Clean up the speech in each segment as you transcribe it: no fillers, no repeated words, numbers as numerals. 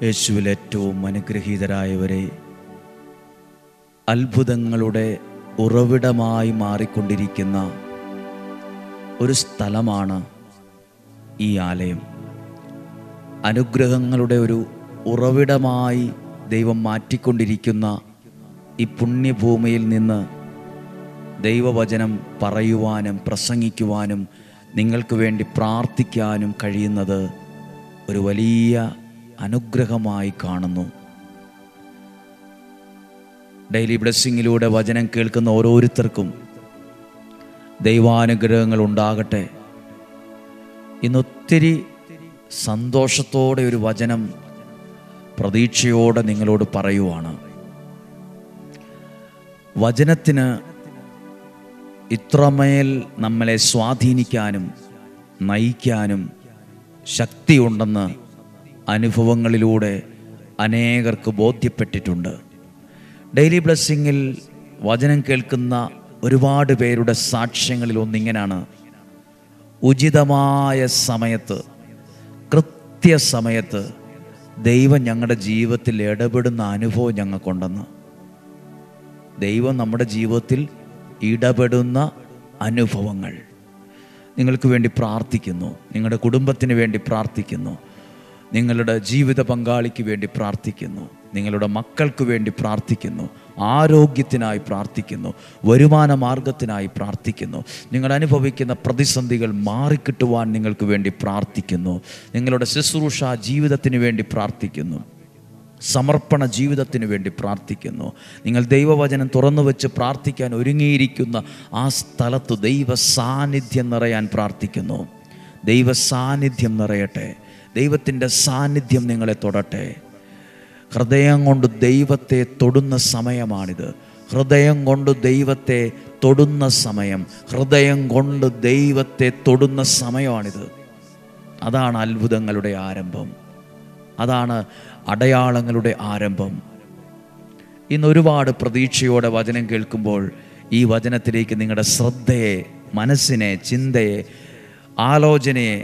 യേശുവിൽ ഏറ്റവും അനുഗ്രഹീതരായവരെ, അത്ഭുതങ്ങളുടെ ഉറവിടമായി മാറിക്കൊണ്ടിരിക്കുന്ന ഒരു സ്ഥലമാണ് ഈ ആലയം. അനുഗ്രഹങ്ങളുടെ ഒരു ഉറവിടമായി ദൈവം മാറ്റിക്കൊണ്ടിരിക്കുന്ന ഈ പുണ്യഭൂമിയിൽ നിന്ന് ദൈവവചനം പറയുവാനും പ്രസംഗിക്കുവാനും നിങ്ങൾക്ക് വേണ്ടി പ്രാർത്ഥിക്കാനും കഴിയുന്നത് ഒരു വലിയ അനുഗ്രഹമായി കാണുന്നു. ഡെയിലി ബ്ലെസ്സിങ്ങിലൂടെ വചനം കേൾക്കുന്ന ഓരോരുത്തർക്കും ദൈവാനുഗ്രഹങ്ങൾ ഉണ്ടാകട്ടെ. ഇന്നൊത്തിരി സന്തോഷത്തോടെ ഒരു വചനം പ്രതീക്ഷയോടെ നിങ്ങളോട് പറയുവാണ്. വചനത്തിന് ഇത്രമേൽ നമ്മളെ സ്വാധീനിക്കാനും നയിക്കാനും ശക്തിയുണ്ടെന്ന് അനുഭവങ്ങളിലൂടെ അനേകർക്ക് ബോധ്യപ്പെട്ടിട്ടുണ്ട്. ഡെയിലി ബ്ലെസ്സിങ്ങിൽ വചനം കേൾക്കുന്ന ഒരുപാട് പേരുടെ സാക്ഷ്യങ്ങളിൽ ഒന്നിങ്ങനെയാണ്: ഉചിതമായ സമയത്ത്, കൃത്യസമയത്ത് ദൈവം ഞങ്ങളുടെ ജീവിതത്തിൽ ഇടപെടുന്ന അനുഭവം ഞങ്ങൾക്കുണ്ടെന്ന്. ദൈവം നമ്മുടെ ജീവിതത്തിൽ ഇടപെടുന്ന അനുഭവങ്ങൾ. നിങ്ങൾക്ക് വേണ്ടി പ്രാർത്ഥിക്കുന്നു, നിങ്ങളുടെ കുടുംബത്തിന് വേണ്ടി പ്രാർത്ഥിക്കുന്നു, നിങ്ങളുടെ ജീവിത പങ്കാളിക്ക് വേണ്ടി പ്രാർത്ഥിക്കുന്നു, നിങ്ങളുടെ മക്കൾക്ക് വേണ്ടി പ്രാർത്ഥിക്കുന്നു, ആരോഗ്യത്തിനായി പ്രാർത്ഥിക്കുന്നു, വരുമാന മാർഗത്തിനായി പ്രാർത്ഥിക്കുന്നു, നിങ്ങൾ അനുഭവിക്കുന്ന പ്രതിസന്ധികൾ മാറിക്കിട്ടുവാൻ നിങ്ങൾക്ക് വേണ്ടി പ്രാർത്ഥിക്കുന്നു, നിങ്ങളുടെ ശുശ്രൂഷ ജീവിതത്തിന് വേണ്ടി പ്രാർത്ഥിക്കുന്നു, സമർപ്പണ ജീവിതത്തിന് വേണ്ടി പ്രാർത്ഥിക്കുന്നു. നിങ്ങൾ ദൈവവചനം തുറന്നു വെച്ച് പ്രാർത്ഥിക്കാൻ ഒരുങ്ങിയിരിക്കുന്ന ആ സ്ഥലത്ത് ദൈവ സാന്നിധ്യം നിറയാൻ പ്രാർത്ഥിക്കുന്നു. ദൈവ സാന്നിധ്യം നിറയട്ടെ. ദൈവത്തിൻ്റെ സാന്നിധ്യം നിങ്ങളെ തൊടട്ടെ. ഹൃദയം കൊണ്ട് ദൈവത്തെ തൊടുന്ന സമയമാണിത്. ഹൃദയം കൊണ്ട് ദൈവത്തെ തൊടുന്ന സമയം, ഹൃദയം കൊണ്ട് ദൈവത്തെ തൊടുന്ന സമയമാണിത്. അതാണ് അത്ഭുതങ്ങളുടെ ആരംഭം, അതാണ് അടയാളങ്ങളുടെ ആരംഭം. ഇന്ന് ഒരുപാട് പ്രതീക്ഷയോടെ വചനം കേൾക്കുമ്പോൾ ഈ വചനത്തിലേക്ക് നിങ്ങളുടെ ശ്രദ്ധയെ, മനസ്സിനെ, ചിന്തയെ, ആലോചനയെ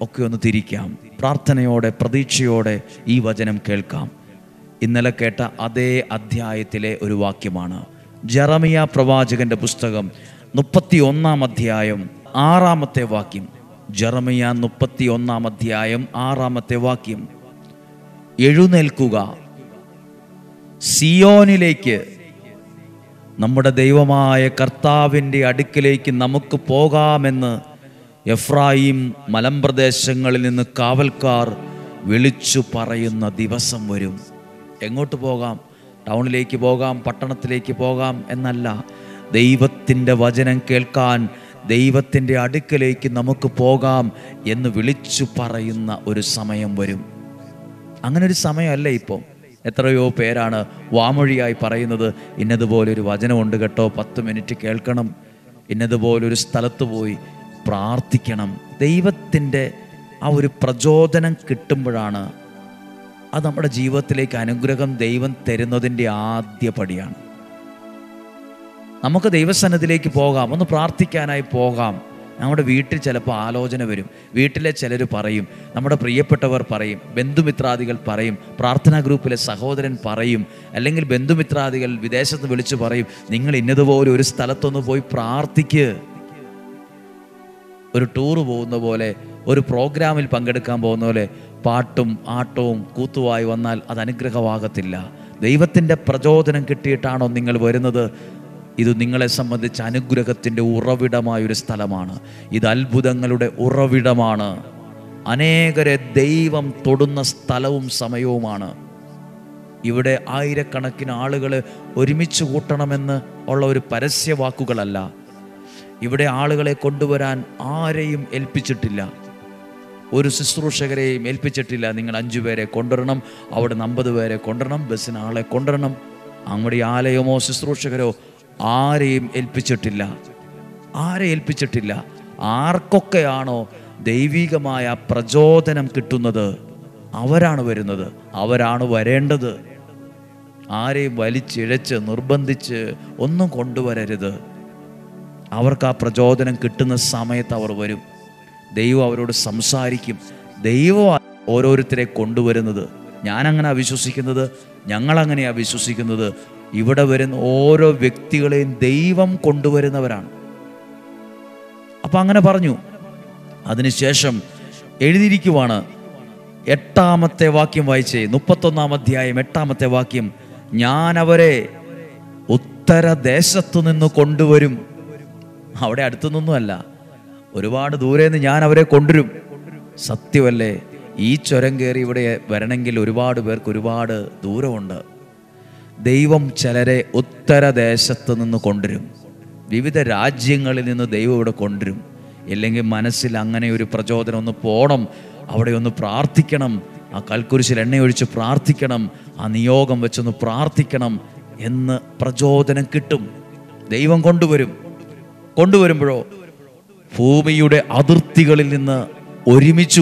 ഒക്കെ ഒന്ന് തിരിക്കാം. പ്രാർത്ഥനയോടെ, പ്രതീക്ഷയോടെ ഈ വചനം കേൾക്കാം. ഇന്നലെ കേട്ട അതേ അധ്യായത്തിലെ ഒരു വാക്യമാണ്. ജെറമിയ പ്രവാചകന്റെ പുസ്തകം 31 അധ്യായം 6 വാക്യം. ജെറമിയ 31 അധ്യായം 6 വാക്യം. എഴുന്നേൽക്കുക, സിയോനിലേക്ക്, നമ്മുടെ ദൈവമായ കർത്താവിൻ്റെ അടുക്കിലേക്ക് നമുക്ക് പോകാമെന്ന് എഫ്രായിം മലമ്പ്രദേശങ്ങളിൽ നിന്ന് കാവൽക്കാർ വിളിച്ചു പറയുന്ന ദിവസം വരും. എങ്ങോട്ട് പോകാം? ടൗണിലേക്ക് പോകാം, പട്ടണത്തിലേക്ക് പോകാം എന്നല്ല. ദൈവത്തിൻ്റെ വചനം കേൾക്കാൻ ദൈവത്തിൻ്റെ അടുക്കലേക്ക് നമുക്ക് പോകാം എന്ന് വിളിച്ചു പറയുന്ന ഒരു സമയം വരും. അങ്ങനെ ഒരു സമയമല്ല ഇപ്പോൾ. എത്രയോ പേരാണ് വാമൊഴിയായി പറയുന്നത്, ഇന്നതുപോലൊരു വചനമുണ്ട് കേട്ടോ, 10 മിനിറ്റ് കേൾക്കണം, ഇന്നതുപോലൊരു സ്ഥലത്ത് പോയി പ്രാർത്ഥിക്കണം. ദൈവത്തിൻ്റെ ആ ഒരു പ്രചോദനം കിട്ടുമ്പോഴാണ് അത് നമ്മുടെ ജീവിതത്തിലേക്ക് അനുഗ്രഹം ദൈവം തരുന്നതിൻ്റെ ആദ്യ പടിയാണ്. നമുക്ക് ദൈവസന്നിധിയിലേക്ക് പോകാം, ഒന്ന് പ്രാർത്ഥിക്കാനായി പോകാം. നമ്മുടെ വീട്ടിൽ ചിലപ്പോൾ ആലോചന വരും. വീട്ടിലെ ചിലർ പറയും, നമ്മുടെ പ്രിയപ്പെട്ടവർ പറയും, ബന്ധുമിത്രാദികൾ പറയും, പ്രാർത്ഥനാ ഗ്രൂപ്പിലെ സഹോദരൻ പറയും, അല്ലെങ്കിൽ ബന്ധുമിത്രാദികൾ വിദേശത്ത് വിളിച്ചു പറയും, നിങ്ങൾ ഇന്നതുപോലെ ഒരു സ്ഥലത്തൊന്ന് പോയി പ്രാർത്ഥിക്ക്. ഒരു ടൂറ് പോകുന്ന പോലെ, ഒരു പ്രോഗ്രാമിൽ പങ്കെടുക്കാൻ പോകുന്ന പോലെ പാട്ടും ആട്ടവും കൂത്തുവായി വന്നാൽ അത് അനുഗ്രഹമാകത്തില്ല. ദൈവത്തിൻ്റെ പ്രചോദനം കിട്ടിയിട്ടാണോ നിങ്ങൾ വരുന്നത്? ഇത് നിങ്ങളെ സംബന്ധിച്ച് അനുഗ്രഹത്തിൻ്റെ ഉറവിടമായൊരു സ്ഥലമാണ്. ഇത് അത്ഭുതങ്ങളുടെ ഉറവിടമാണ്. അനേകരെ ദൈവം തൊടുന്ന സ്ഥലവും സമയവുമാണ്. ഇവിടെ ആയിരക്കണക്കിന് ആളുകൾ ഒരുമിച്ച് കൂട്ടണമെന്ന് ഉള്ള ഒരു പരസ്യവാക്കുകളല്ല. ഇവിടെ ആളുകളെ കൊണ്ടുവരാൻ ആരെയും ഏൽപ്പിച്ചിട്ടില്ല, ഒരു ശുശ്രൂഷകരെയും ഏൽപ്പിച്ചിട്ടില്ല. നിങ്ങൾ 5 പേരെ കൊണ്ടുവരണം, അവിടെ 50 പേരെ കൊണ്ടുവരണം, ബസ്സിന് ആളെ കൊണ്ടുവരണം. നമ്മുടെ ആലയമോ ശുശ്രൂഷകരോ ആരെയും ഏൽപ്പിച്ചിട്ടില്ല. ആർക്കൊക്കെയാണോ ദൈവികമായ പ്രചോദനം കിട്ടുന്നത് അവരാണ് വരുന്നത്, അവരാണ് വരേണ്ടത്. ആരെയും വലിച്ചിഴച്ച് നിർബന്ധിച്ച് ഒന്നും കൊണ്ടുവരരുത്. അവർക്ക് ആ പ്രചോദനം കിട്ടുന്ന സമയത്ത് അവർ വരും. ദൈവം അവരോട് സംസാരിക്കും. ദൈവം ഓരോരുത്തരെ കൊണ്ടുവരുന്നത്. ഞാനങ്ങനെ വിശ്വസിക്കുന്നത്, ഞങ്ങളങ്ങനെയാണ് വിശ്വസിക്കുന്നത്. ഇവിടെ വരുന്ന ഓരോ വ്യക്തികളെയും ദൈവം കൊണ്ടുവരുന്നവരാണ്. അപ്പം അങ്ങനെ പറഞ്ഞു. അതിനുശേഷം എഴുതിയിരിക്കുവാണ്, 8-ാമത്തെ വാക്യം വായിച്ചേ, 31-ാം അധ്യായം 8-ാമത്തെ വാക്യം. ഞാൻ അവരെ ഉത്തരദേശത്തു നിന്ന് കൊണ്ടുവരും. അവിടെ അടുത്തു നിന്നുമല്ല, ഒരുപാട് ദൂരെ നിന്ന് ഞാൻ അവരെ കൊണ്ടുവരും. സത്യമല്ലേ? ഈ ചുരം കയറി ഇവിടെ വരണമെങ്കിൽ ഒരുപാട് പേർക്ക് ഒരുപാട് ദൂരമുണ്ട്. ദൈവം ചിലരെ ഉത്തരദേശത്ത് നിന്ന് കൊണ്ടുവരും. വിവിധ രാജ്യങ്ങളിൽ നിന്ന് ദൈവം ഇവിടെ കൊണ്ടുവരും. ഇല്ലെങ്കിൽ മനസ്സിൽ അങ്ങനെ ഒരു പ്രചോദനം, ഒന്ന് പോകണം, അവിടെ ഒന്ന് പ്രാർത്ഥിക്കണം, ആ കൽക്കുരിശിൽ എണ്ണയൊഴിച്ച് പ്രാർത്ഥിക്കണം, ആ നിയോഗം വെച്ചൊന്ന് പ്രാർത്ഥിക്കണം എന്ന് പ്രചോദനം കിട്ടും. ദൈവം കൊണ്ടുവരുമ്പോഴോ ഭൂമിയുടെ അതിർത്തികളിൽ നിന്ന് ഒരുമിച്ച്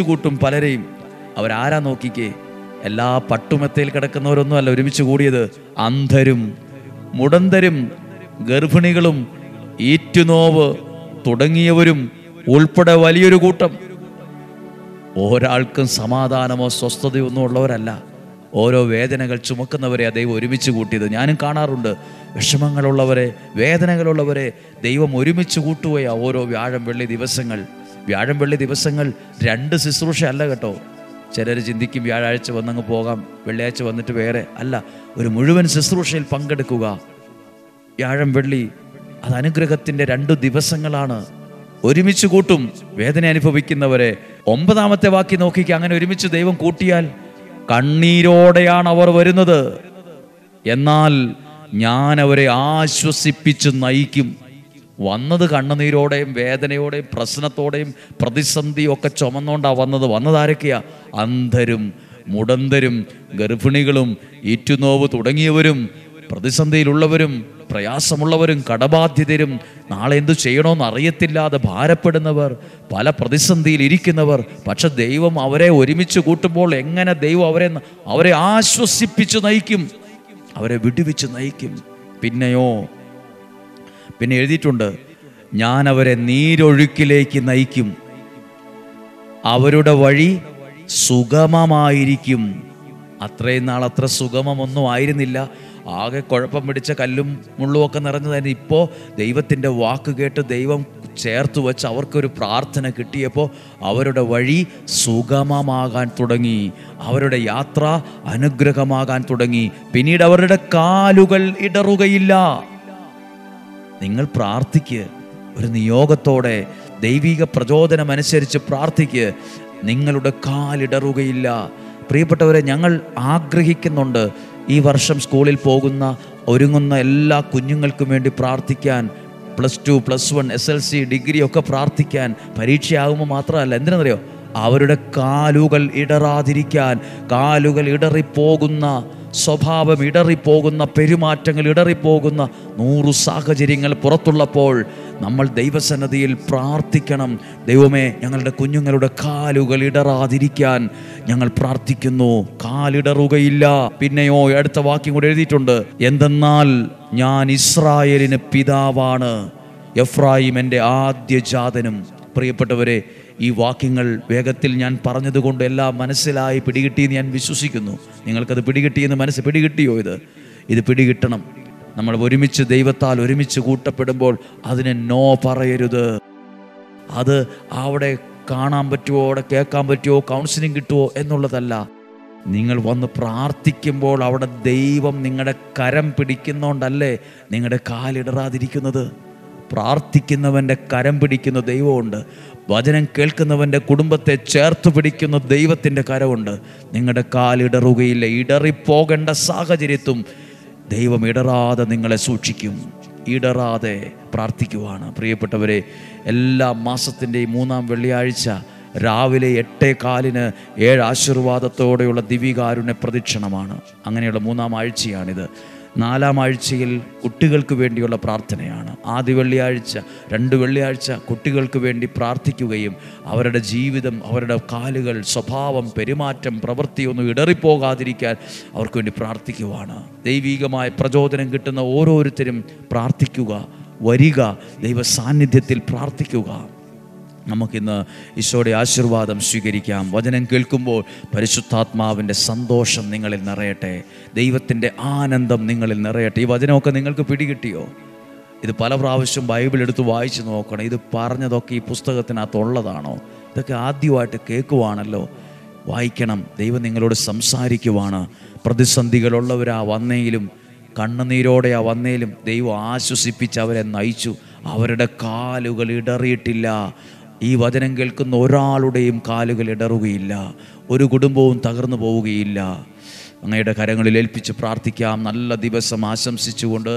കൂട്ടും പലരെയും. അവരാരാ നോക്കിക്കേ? എല്ലാ പട്ടുമെത്തയിൽ കിടക്കുന്നവരൊന്നും അല്ല ഒരുമിച്ച് കൂടിയത്. അന്ധരും മുടന്തരും ഗർഭിണികളും ഈറ്റുനോവ് തുടങ്ങിയവരും ഉൾപ്പെടെ വലിയൊരു കൂട്ടം. ഒരാൾക്കും സമാധാനമോ സ്വസ്ഥതയോ ഒന്നും ഉള്ളവരല്ല. ഓരോ വേദനകൾ ചുമക്കുന്നവരെ ദൈവം ഒരുമിച്ച് കൂട്ടിയത് ഞാനും കാണാറുണ്ട്. വിഷമങ്ങളുള്ളവരെ, വേദനകളുള്ളവരെ ദൈവം ഒരുമിച്ച് കൂട്ടുകയാണ് ഓരോ വ്യാഴം വെള്ളി ദിവസങ്ങൾ. 2 ശുശ്രൂഷ അല്ല കേട്ടോ. ചിലർ ചിന്തിക്കും വ്യാഴാഴ്ച വന്നങ്ങ് പോകാം, വെള്ളിയാഴ്ച വന്നിട്ട് വേറെ. അല്ല, ഒരു മുഴുവൻ ശുശ്രൂഷയിൽ പങ്കെടുക്കുക. വ്യാഴം വെള്ളി അത് അനുഗ്രഹത്തിൻ്റെ 2 ദിവസങ്ങളാണ്. ഒരുമിച്ച് കൂട്ടും വേദന അനുഭവിക്കുന്നവരെ. 9-ാമത്തെ വാക്യം നോക്കിക്കുക. അങ്ങനെ ഒരുമിച്ച് ദൈവം കൂട്ടിയാൽ കണ്ണീരോടെയാണ് അവർ വരുന്നത്, എന്നാൽ ഞാൻ അവരെ ആശ്വസിപ്പിച്ച് നയിക്കും. വന്നത് കണ്ണുനീരോടെയും വേദനയോടെയും പ്രശ്നത്തോടെയും പ്രതിസന്ധിയും ഒക്കെ ചുമന്നുകൊണ്ടാണ് വന്നതാരൊക്കെയാ? അന്ധരും മുടന്തരും ഗർഭിണികളും ഈറ്റുനോവ് തുടങ്ങിയവരും പ്രതിസന്ധിയിലുള്ളവരും പ്രയാസമുള്ളവരും കടബാധ്യതരും നാളെ എന്തു ചെയ്യണമെന്ന് അറിയത്തില്ലാതെ ഭാരപ്പെടുന്നവർ, പല പ്രതിസന്ധിയിൽ ഇരിക്കുന്നവർ. പക്ഷെ ദൈവം അവരെ ഒരുമിച്ച് കൂട്ടുമ്പോൾ എങ്ങനെ ദൈവം അവരെ ആശ്വസിപ്പിച്ച് നയിക്കും, അവരെ വിടുവിച്ച് നയിക്കും. പിന്നെ എഴുതിയിട്ടുണ്ട്, ഞാൻ അവരെ നീരൊഴുക്കിലേക്ക് നയിക്കും, അവരുടെ വഴി സുഗമമായിരിക്കും. അത്രയും നാൾ അത്ര സുഗമമൊന്നും ആയിരുന്നില്ല. ആകെ കുഴപ്പം പിടിച്ച കല്ലും മുള്ളുമൊക്കെ നിറഞ്ഞതായിരുന്നു. ഇപ്പോൾ ദൈവത്തിൻ്റെ വാക്ക് കേട്ട് ദൈവം ചേർത്ത് വെച്ച് അവർക്കൊരു പ്രാർത്ഥന കിട്ടിയപ്പോൾ അവരുടെ വഴി സുഗമമാകാൻ തുടങ്ങി, അവരുടെ യാത്ര അനുഗ്രഹമാകാൻ തുടങ്ങി. പിന്നീട് അവരുടെ കാലുകൾ ഇടറുകയില്ല. നിങ്ങൾ പ്രാർത്ഥിക്ക്, ഒരു നിയോഗത്തോടെ ദൈവിക പ്രചോദനം അനുസരിച്ച് പ്രാർത്ഥിക്ക്. നിങ്ങളുടെ കാലിടറുകയില്ല. പ്രിയപ്പെട്ടവരെ, ഞങ്ങൾ ആഗ്രഹിക്കുന്നുണ്ട് ഈ വർഷം സ്കൂളിൽ ഒരുങ്ങുന്ന എല്ലാ കുഞ്ഞുങ്ങൾക്കും വേണ്ടി പ്രാർത്ഥിക്കാൻ. +2, +1, SLC, ഡിഗ്രി ഒക്കെ പ്രാർത്ഥിക്കാൻ. പരീക്ഷയാകുമ്പോൾ മാത്രമല്ല, എന്തിനെന്നറിയോ? അവരുടെ കാലുകൾ ഇടറാതിരിക്കാൻ. കാലുകൾ ഇടറിപ്പോകുന്ന സ്വഭാവം, ഇടറിപ്പോകുന്ന പെരുമാറ്റങ്ങൾ, ഇടറിപ്പോകുന്ന 100 സാഹചര്യങ്ങൾ പുറത്തുള്ളപ്പോൾ നമ്മൾ ദൈവസന്നിധിയിൽ പ്രാർത്ഥിക്കണം. ദൈവമേ, ഞങ്ങളുടെ കുഞ്ഞുങ്ങളുടെ കാലുകൾ ഇടറാതിരിക്കാൻ ഞങ്ങൾ പ്രാർത്ഥിക്കുന്നു. കാലിടറുകയില്ല. പിന്നെയോ അടുത്ത വാക്യം കൂടെ എഴുതിയിട്ടുണ്ട്, എന്തെന്നാൽ ഞാൻ ഇസ്രായേലിന് പിതാവാണ്, എഫ്രായിം എൻ്റെ ആദ്യജാതനും. പ്രിയപ്പെട്ടവരെ, ഈ വാക്യങ്ങൾ വേഗത്തിൽ ഞാൻ പറഞ്ഞതുകൊണ്ട് എല്ലാം മനസ്സിലായി പിടികിട്ടിയെന്ന് ഞാൻ വിശ്വസിക്കുന്നു. നിങ്ങൾക്കത് പിടികിട്ടിയെന്ന് പിടികിട്ടിയോ? ഇത് പിടികിട്ടണം. നമ്മൾ ഒരുമിച്ച് ദൈവത്താൽ ഒരുമിച്ച് കൂട്ടപ്പെടുമ്പോൾ അതിന് നോ പറയരുത്. അത് അവിടെ കാണാൻ പറ്റുമോ, അവിടെ കേൾക്കാൻ പറ്റുമോ, കൗൺസിലിംഗ് കിട്ടുമോ എന്നുള്ളതല്ല. നിങ്ങൾ വന്ന് പ്രാർത്ഥിക്കുമ്പോൾ അവിടെ ദൈവം നിങ്ങളുടെ കരം പിടിക്കുന്നോണ്ടല്ലേ നിങ്ങളുടെ കാലിടറാതിരിക്കുന്നത്. പ്രാർത്ഥിക്കുന്നവൻ്റെ കരം പിടിക്കുന്ന ദൈവമുണ്ട്. വചനം കേൾക്കുന്നവൻ്റെ കുടുംബത്തെ ചേർത്ത് പിടിക്കുന്ന ദൈവത്തിൻ്റെ കരമുണ്ട്. നിങ്ങളുടെ കാലിടറുകയില്ല. ഇടറിപ്പോകേണ്ട സാഹചര്യത്തും ദൈവം ഇടറാതെ നിങ്ങളെ സൂക്ഷിക്കും. ഇടറാതെ പ്രാർത്ഥിക്കുവാണ്. പ്രിയപ്പെട്ടവരെ, എല്ലാ മാസത്തിൻ്റെയും 3-ാം വെള്ളിയാഴ്ച രാവിലെ 8:15 7 ആശീർവാദത്തോടെയുള്ള ദിവികാരുണ്യ പ്രദക്ഷിണമാണ്. അങ്ങനെയുള്ള 3-ാം ആഴ്ചയാണിത്. 4-ാം ആഴ്ചയിൽ കുട്ടികൾക്ക് വേണ്ടിയുള്ള പ്രാർത്ഥനയാണ്. ആദ്യ വെള്ളിയാഴ്ച 2 വെള്ളിയാഴ്ച കുട്ടികൾക്ക് വേണ്ടി പ്രാർത്ഥിക്കുകയും അവരുടെ ജീവിതം, അവരുടെ കാലുകൾ, സ്വഭാവം, പെരുമാറ്റം, പ്രവൃത്തിയൊന്നും ഇടറിപ്പോകാതിരിക്കാൻ അവർക്ക് വേണ്ടി പ്രാർത്ഥിക്കുവാണ്. ദൈവികമായ പ്രചോദനം കിട്ടുന്ന ഓരോരുത്തരും പ്രാർത്ഥിക്കുക, വരിക, ദൈവ സാന്നിധ്യത്തിൽ പ്രാർത്ഥിക്കുക. നമുക്കിന്ന് ഈശോയുടെ ആശീർവാദം സ്വീകരിക്കാം. വചനം കേൾക്കുമ്പോൾ പരിശുദ്ധാത്മാവിൻ്റെ സന്തോഷം നിങ്ങളിൽ നിറയട്ടെ, ദൈവത്തിൻ്റെ ആനന്ദം നിങ്ങളിൽ നിറയട്ടെ. ഈ വചനമൊക്കെ നിങ്ങൾക്ക് പിടികിട്ടിയോ? ഇത് പല പ്രാവശ്യം ബൈബിൾ എടുത്ത് വായിച്ച് നോക്കണം. ഇത് പറഞ്ഞതൊക്കെ ഈ പുസ്തകത്തിനകത്തുള്ളതാണോ? ഇതൊക്കെ ആദ്യമായിട്ട് കേൾക്കുവാണല്ലോ. വായിക്കണം. ദൈവം നിങ്ങളോട് സംസാരിക്കുവാണ്. പ്രതിസന്ധികളുള്ളവരാ വന്നേലും, കണ്ണുനീരോടെയാ വന്നേലും ദൈവം ആശ്വസിപ്പിച്ച് അവരെ നയിച്ചു. അവരുടെ കാലുകൾ ഇടറിയിട്ടില്ല. ഈ വചനം കേൾക്കുന്ന ഒരാളുടെയും കാലുകൾ ഇടറുകയില്ല. ഒരു കുടുംബവും തകർന്നു പോവുകയില്ല. അങ്ങയുടെ കരങ്ങളിൽ ഏൽപ്പിച്ച് പ്രാർത്ഥിക്കാം. നല്ല ദിവസം ആശംസിച്ചുകൊണ്ട്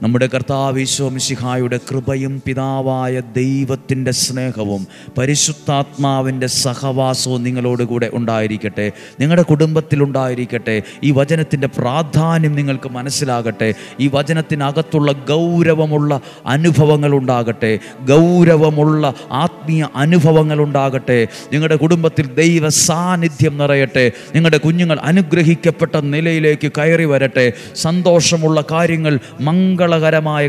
നമ്മുടെ കർത്താവ് ഈശോ മിശിഹായുടെ കൃപയും പിതാവായ ദൈവത്തിൻ്റെ സ്നേഹവും പരിശുദ്ധാത്മാവിൻ്റെ സഹവാസവും നിങ്ങളോടുകൂടെ ഉണ്ടായിരിക്കട്ടെ, നിങ്ങളുടെ കുടുംബത്തിലുണ്ടായിരിക്കട്ടെ. ഈ വചനത്തിൻ്റെ പ്രാധാന്യം നിങ്ങൾക്ക് മനസ്സിലാകട്ടെ. ഈ വചനത്തിനകത്തുള്ള ഗൗരവമുള്ള അനുഭവങ്ങൾ ഉണ്ടാകട്ടെ, ഗൗരവമുള്ള ആത്മീയ അനുഭവങ്ങൾ ഉണ്ടാകട്ടെ. നിങ്ങളുടെ കുടുംബത്തിൽ ദൈവ സാന്നിധ്യം നിറയട്ടെ. നിങ്ങളുടെ കുഞ്ഞുങ്ങൾ അനുഗ്രഹിക്കപ്പെട്ട നിലയിലേക്ക് കയറി വരട്ടെ. സന്തോഷമുള്ള കാര്യങ്ങൾ, മംഗളകരമായ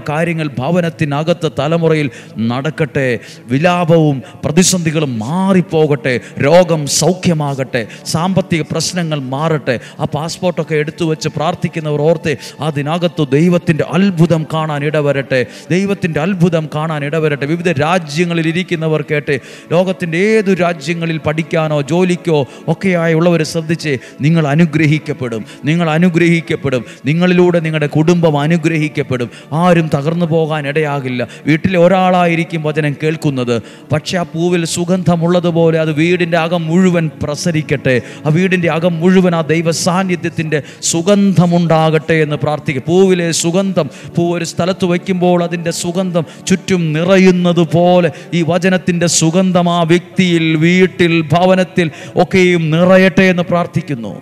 കാര്യങ്ങൾ ഭവനത്തിനകത്ത് തലമുറയിൽ നടക്കട്ടെ. വിലാപവും പ്രതിസന്ധികളും മാറിപ്പോകട്ടെ. രോഗം സൗഖ്യമാകട്ടെ. സാമ്പത്തിക പ്രശ്നങ്ങൾ മാറട്ടെ. ആ പാസ്പോർട്ടൊക്കെ എടുത്തു വെച്ച് പ്രാർത്ഥിക്കുന്നവർ ഓർത്ത് അതിനകത്ത് ദൈവത്തിൻ്റെ അത്ഭുതം കാണാൻ ഇടവരട്ടെ. ദൈവത്തിൻ്റെ അത്ഭുതം കാണാൻ ഇടവരട്ടെ. വിവിധ രാജ്യങ്ങളിൽ ഇരിക്കുന്നവർ കേട്ട്, ലോകത്തിൻ്റെ ഏതു രാജ്യങ്ങളിൽ പഠിക്കാനോ ജോലിക്കോ ഒക്കെയായുള്ളവർ ശ്രദ്ധിച്ച്, നിങ്ങൾ അനുഗ്രഹിക്കപ്പെടും. നിങ്ങൾ അനുഗ്രഹിക്കപ്പെടും. നിങ്ങളിലൂടെ നിങ്ങളുടെ കുടുംബം അനുഗ്രഹിക്കപ്പെടും. ആരും തകർന്നു പോകാൻ ഇടയാകില്ല. വീട്ടിലെ ഒരാളായിരിക്കും വചനം കേൾക്കുന്നത്, പക്ഷെ ആ പൂവിൽ സുഗന്ധമുള്ളതുപോലെ അത് വീടിൻ്റെ അകം മുഴുവൻ പ്രസരിക്കട്ടെ. ആ വീടിൻ്റെ അകം മുഴുവൻ ആ ദൈവ സാന്നിധ്യത്തിൻ്റെ സുഗന്ധമുണ്ടാകട്ടെ എന്ന് പ്രാർത്ഥിക്കുക. പൂവിലെ സുഗന്ധം, പൂ ഒരു സ്ഥലത്ത് വയ്ക്കുമ്പോൾ അതിൻ്റെ സുഗന്ധം ചുറ്റും നിറയുന്നത് പോലെ ഈ വചനത്തിൻ്റെ സുഗന്ധം ആ വ്യക്തിയിൽ, വീട്ടിൽ, ഭവനത്തിൽ ഒക്കെയും നിറയട്ടെ എന്ന് പ്രാർത്ഥിക്കുന്നു.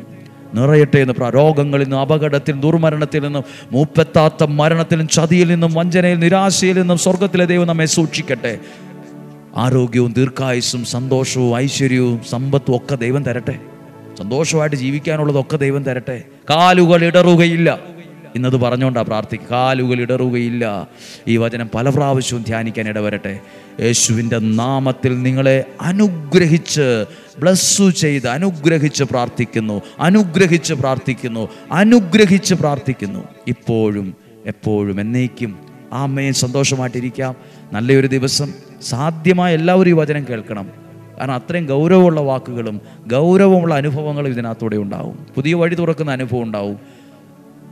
നിറയട്ടെ എന്ന് രോഗങ്ങളിൽ നിന്നും, അപകടത്തിൽ, ദുർമരണത്തിൽ നിന്നും, മൂപ്പെത്താത്ത മരണത്തിലും, ചതിയിൽ നിന്നും, വഞ്ചനയിൽ, നിരാശയിൽ നിന്നും സ്വർഗത്തിലെ ദൈവം നമ്മെ സൂക്ഷിക്കട്ടെ. ആരോഗ്യവും ദീർഘായുസ്സും സന്തോഷവും ഐശ്വര്യവും സമ്പത്തും ഒക്കെ ദൈവം തരട്ടെ. സന്തോഷമായിട്ട് ജീവിക്കാനുള്ളതൊക്കെ ദൈവം തരട്ടെ. കാലുകൾ ഇടറുകയില്ല. ഇന്നത് പറഞ്ഞുകൊണ്ടാണ് പ്രാർത്ഥിക്കുക. കാലുകൾ ഇടറുകയില്ല. ഈ വചനം പല പ്രാവശ്യവും ധ്യാനിക്കാൻ ഇടവരട്ടെ. യേശുവിൻ്റെ നാമത്തിൽ നിങ്ങളെ അനുഗ്രഹിച്ച് ബ്ലസ്സു ചെയ്ത് അനുഗ്രഹിച്ച് പ്രാർത്ഥിക്കുന്നു, അനുഗ്രഹിച്ച് പ്രാർത്ഥിക്കുന്നു, അനുഗ്രഹിച്ച് പ്രാർത്ഥിക്കുന്നു. ഇപ്പോഴും എപ്പോഴും എന്നേക്കും ആമേൻ. സന്തോഷമായിട്ടിരിക്കാം. നല്ലൊരു ദിവസം. സാധ്യമായ എല്ലാവരും ഈ വചനം കേൾക്കണം. കാരണം അത്രയും ഗൗരവമുള്ള വാക്കുകളും ഗൗരവമുള്ള അനുഭവങ്ങളും ഇതിനകത്തൂടെ ഉണ്ടാവും. പുതിയ വഴി തുറക്കുന്ന അനുഭവം ഉണ്ടാവും.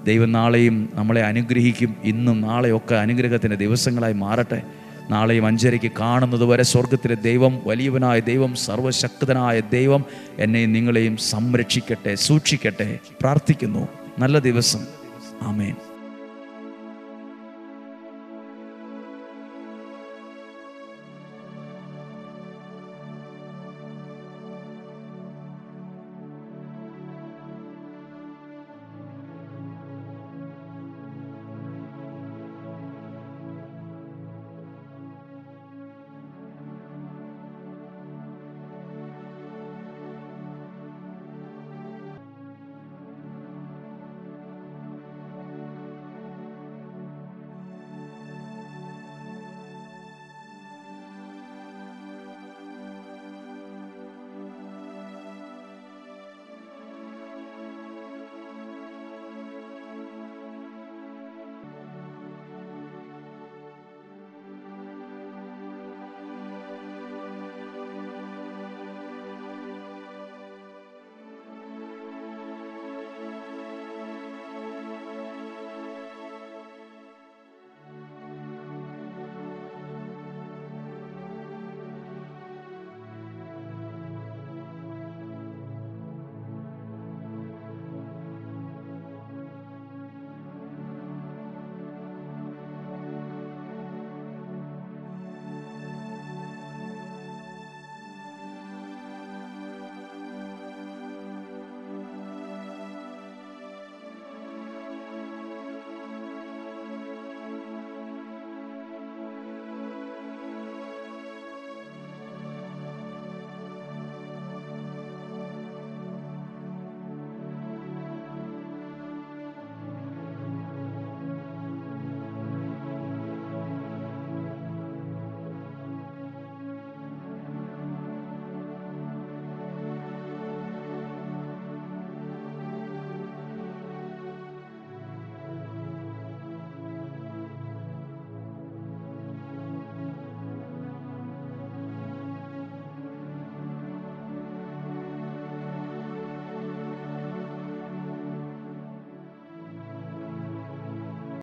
ദൈവം നാളെയും നമ്മളെ അനുഗ്രഹിക്കും. ഇന്നും നാളെയൊക്കെ അനുഗ്രഹത്തിൻ്റെ ദിവസങ്ങളായി മാറട്ടെ. നാളെയും 5:30 കാണുന്നത് വരെ സ്വർഗത്തിലെ ദൈവം, വലിയവനായ ദൈവം, സർവശക്തനായ ദൈവം എന്നെയും നിങ്ങളെയും സംരക്ഷിക്കട്ടെ, സൂക്ഷിക്കട്ടെ. പ്രാർത്ഥിക്കുന്നു. നല്ല ദിവസം. ആമേൻ.